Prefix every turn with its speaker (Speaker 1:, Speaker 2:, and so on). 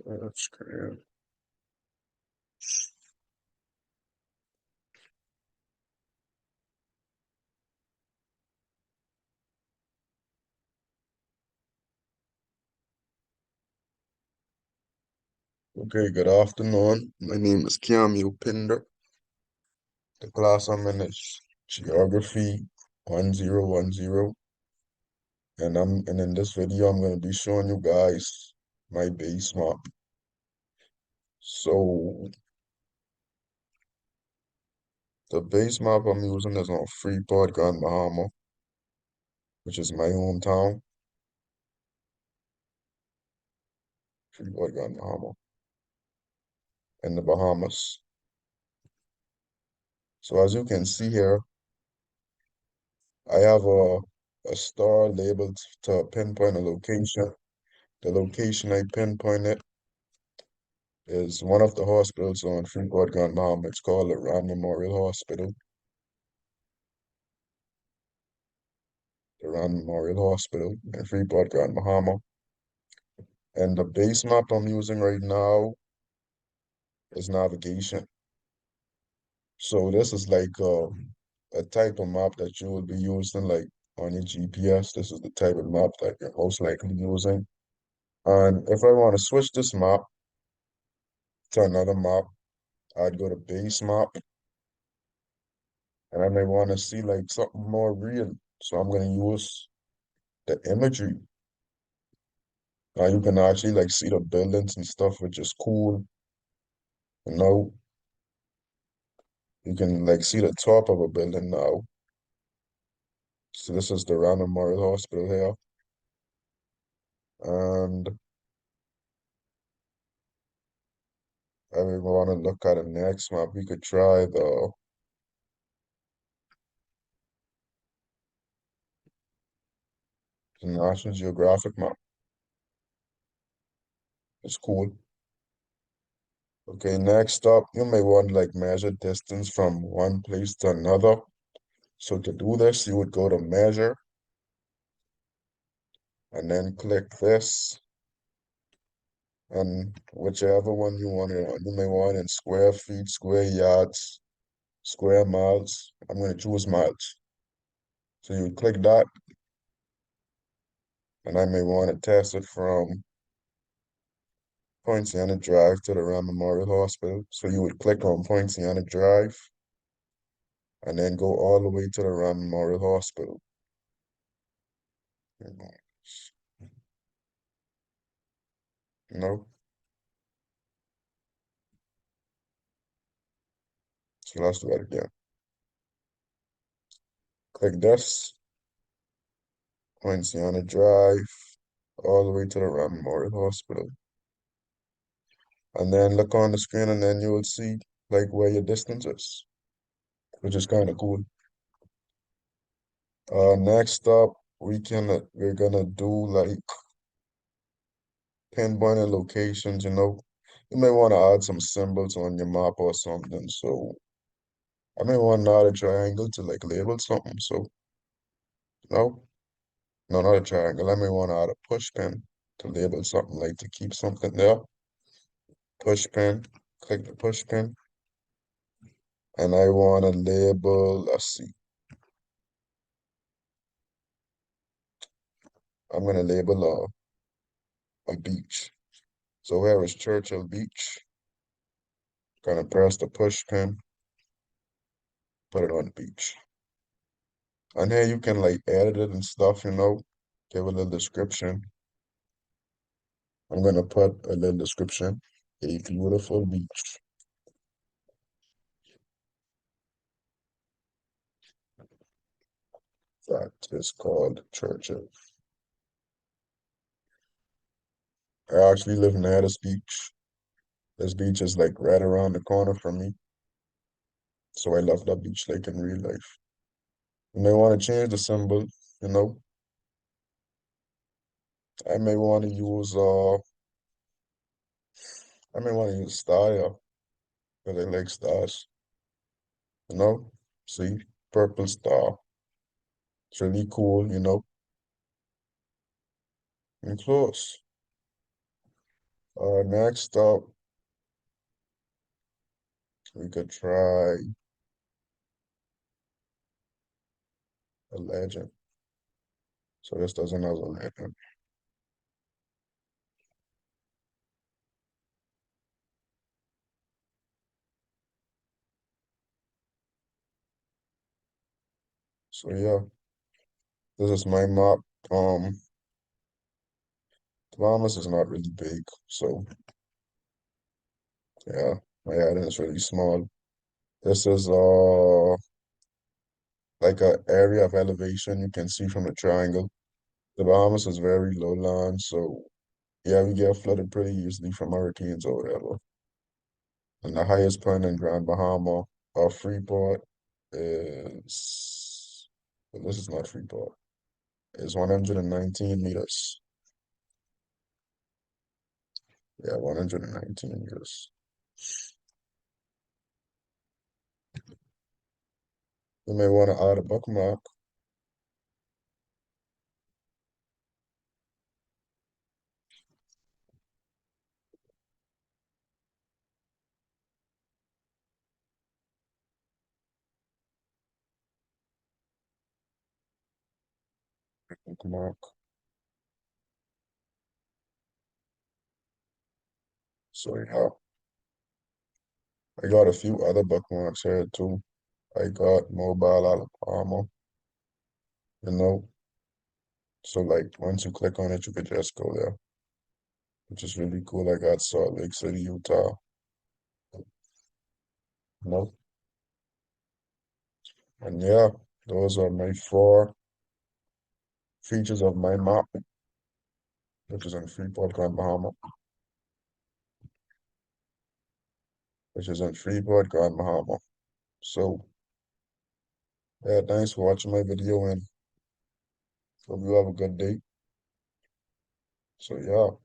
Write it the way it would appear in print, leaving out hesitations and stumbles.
Speaker 1: That's great. Okay, good afternoon. My name is Pinder. The class I'm in is Geography 1010. And in this video I'm gonna be showing you guys my base map. So the base map I'm using is on Freeport, Bahama, which is my hometown, Freeport, Bahama, in the Bahamas. So as you can see here, I have a star labeled to pinpoint a location. The location I pinpointed is one of the hospitals on Freeport, Bahama. It's called the Memorial Hospital. The Rand Memorial Hospital in Freeport, Bahama. And the base map I'm using right now is navigation. So this is like a type of map that you will be using like on your GPS. This is the type of map that you're most likely using. And if I want to switch this map to another map, I'd go to base map, and I may want to see like something more real. So I'm going to use the imagery. Now you can actually like see the buildings and stuff, which is cool. You know, you can like see the top of a building now. So this is the Rand Memorial Hospital here. And if we want to look at the next map, we could try the National Geographic map. It's cool. Okay, next up, you may want to like measure distance from one place to another. So to do this, you would go to measure and then click this, and whichever one you want it on. You may want it in square feet, square yards, square miles. I'm going to choose miles. So you click that, and I may want to test it from Poinciana Drive to the Rand Memorial Hospital. So you would click on Poinciana Drive and then go all the way to the Rand Memorial Hospital. No, so let's do that again. Click this, Poinciana Drive, all the way to the Rand Memorial Hospital. And then look on the screen and then you will see like where your distance is, which is kind of cool. Next up, we're gonna do like pinpointing locations, you know. You may want to add some symbols on your map or something. So I may want to add a triangle to like label something. So no, no, not a triangle. I may want to add a push pin to label something like to keep something there. Push pin, click the push pin. And I want to label, let's see, I'm going to label a beach. So here is Churchill Beach. Gonna press the push pin, put it on the beach. And here you can like edit it and stuff, you know, give a little description. I'm gonna put a little description. A beautiful beach that is called Churchill. I actually live near this beach. This beach is like right around the corner from me. So I love that beach like in real life. You may want to change the symbol, you know. I may want to use star here because I like stars, you know. See, purple star. It's really cool, you know, and close. Next up, we could try a legend. So this doesn't have a legend. So yeah, this is my map. Um, the Bahamas is not really big, so yeah, my island is really small. This is like a area of elevation you can see from the triangle. The Bahamas is very low land, so yeah, we get flooded pretty easily from hurricanes or whatever. And the highest point in Grand Bahama or Freeport is, well, this is not Freeport, is 119 meters. Yeah, 119 meters. You may want to add a bookmark. Bookmark. So yeah, I got a few other bookmarks here too. I got mobile Alabama, you know. So like once you click on it, you could just go there, which is really cool. I got Salt Lake City, Utah. No. And yeah, those are my four features of my map, which is in Freeport, Grand Bahama, which is in Freeport, Grand Bahama. So yeah, thanks for watching my video and hope you have a good day. So yeah.